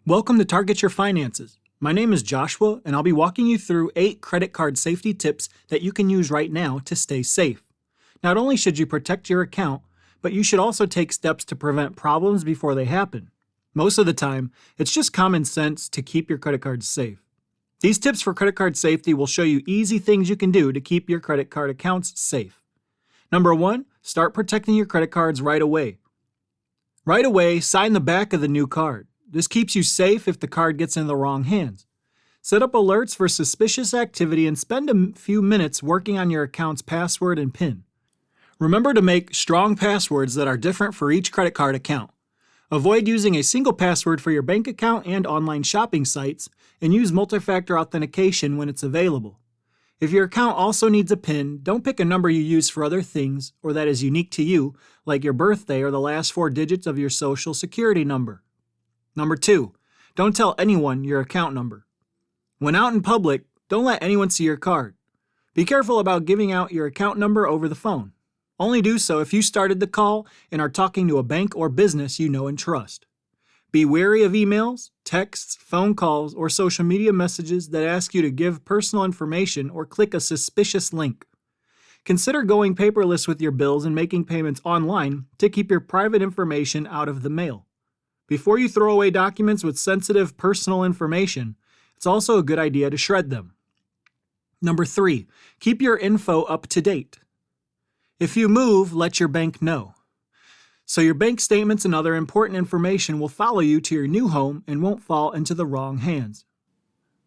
Welcome to Target Your Finances. My name is Joshua, and I'll be walking you through 8 credit card safety tips that you can use right now to stay safe. Not only should you protect your account, but you should also take steps to prevent problems before they happen. Most of the time, it's just common sense to keep your credit cards safe. These tips for credit card safety will show you easy things you can do to keep your credit card accounts safe. Number 1, start protecting your credit cards right away. Right away, sign the back of the new card. This keeps you safe if the card gets in the wrong hands. Set up alerts for suspicious activity and spend a few minutes working on your account's password and PIN. Remember to make strong passwords that are different for each credit card account. Avoid using a single password for your bank account and online shopping sites, and use multi-factor authentication when it's available. If your account also needs a PIN, don't pick a number you use for other things or that is unique to you, like your birthday or the last 4 digits of your social security number. Number 2, don't tell anyone your account number. When out in public, don't let anyone see your card. Be careful about giving out your account number over the phone. Only do so if you started the call and are talking to a bank or business you know and trust. Be wary of emails, texts, phone calls, or social media messages that ask you to give personal information or click a suspicious link. Consider going paperless with your bills and making payments online to keep your private information out of the mail. Before you throw away documents with sensitive personal information, it's also a good idea to shred them. Number 3, keep your info up to date. If you move, let your bank know. So your bank statements and other important information will follow you to your new home and won't fall into the wrong hands.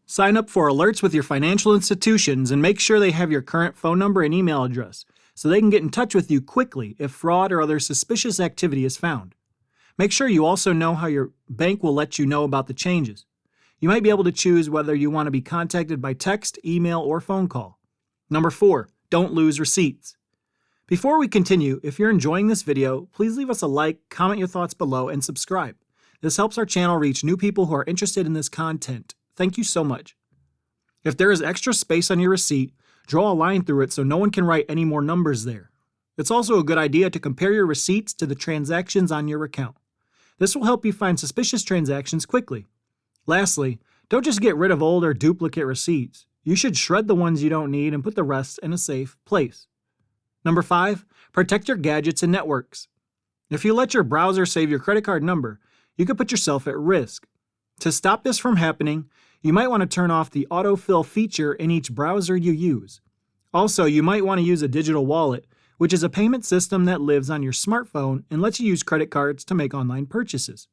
Sign up for alerts with your financial institutions and make sure they have your current phone number and email address so they can get in touch with you quickly if fraud or other suspicious activity is found. Make sure you also know how your bank will let you know about the changes. You might be able to choose whether you want to be contacted by text, email, or phone call. Number 4, don't lose receipts. Before we continue, if you're enjoying this video, please leave us a like, comment your thoughts below, and subscribe. This helps our channel reach new people who are interested in this content. Thank you so much. If there is extra space on your receipt, draw a line through it so no one can write any more numbers there. It's also a good idea to compare your receipts to the transactions on your account. This will help you find suspicious transactions quickly. Lastly, don't just get rid of old or duplicate receipts. You should shred the ones you don't need and put the rest in a safe place. Number 5, protect your gadgets and networks. If you let your browser save your credit card number, you could put yourself at risk. To stop this from happening, you might want to turn off the autofill feature in each browser you use. Also, you might want to use a digital wallet, which is a payment system that lives on your smartphone and lets you use credit cards to make online purchases.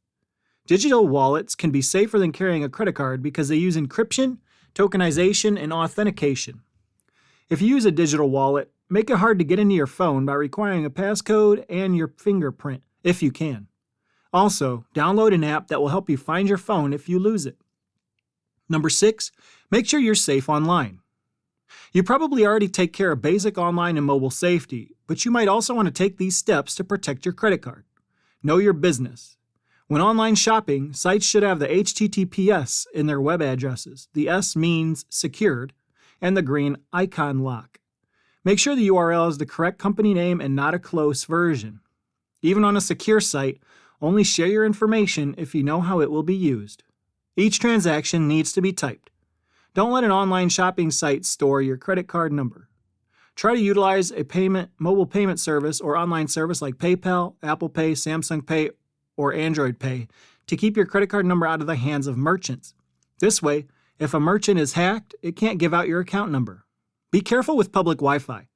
Digital wallets can be safer than carrying a credit card because they use encryption, tokenization, and authentication. If you use a digital wallet, make it hard to get into your phone by requiring a passcode and your fingerprint, if you can. Also, download an app that will help you find your phone if you lose it. Number 6, make sure you're safe online. You probably already take care of basic online and mobile safety, but you might also want to take these steps to protect your credit card. Know your business. When online shopping, sites should have the HTTPS in their web addresses. The S means secured, and the green icon lock. Make sure the URL is the correct company name and not a close version. Even on a secure site, only share your information if you know how it will be used. Each transaction needs to be typed. Don't let an online shopping site store your credit card number. Try to utilize a mobile payment service or online service like PayPal, Apple Pay, Samsung Pay, or Android Pay to keep your credit card number out of the hands of merchants. This way, if a merchant is hacked, it can't give out your account number. Be careful with public Wi-Fi.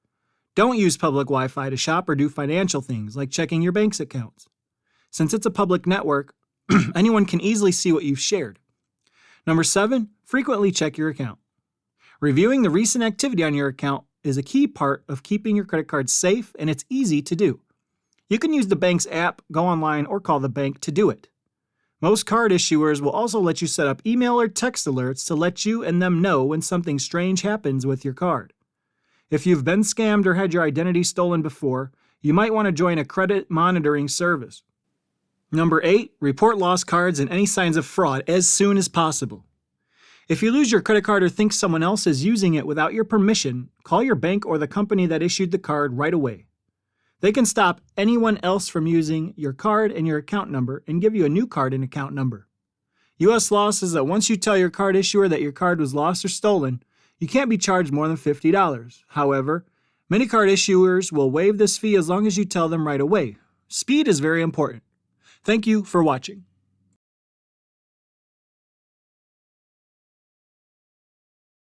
Don't use public Wi-Fi to shop or do financial things like checking your bank's accounts. Since it's a public network, anyone can easily see what you've shared. Number 7, frequently check your account. Reviewing the recent activity on your account is a key part of keeping your credit card safe, and it's easy to do. You can use the bank's app, go online, or call the bank to do it. Most card issuers will also let you set up email or text alerts to let you and them know when something strange happens with your card. If you've been scammed or had your identity stolen before, you might want to join a credit monitoring service. Number 8, report lost cards and any signs of fraud as soon as possible. If you lose your credit card or think someone else is using it without your permission, call your bank or the company that issued the card right away. They can stop anyone else from using your card and your account number and give you a new card and account number. U.S. law says that once you tell your card issuer that your card was lost or stolen, you can't be charged more than $50. However, many card issuers will waive this fee as long as you tell them right away. Speed is very important. Thank you for watching.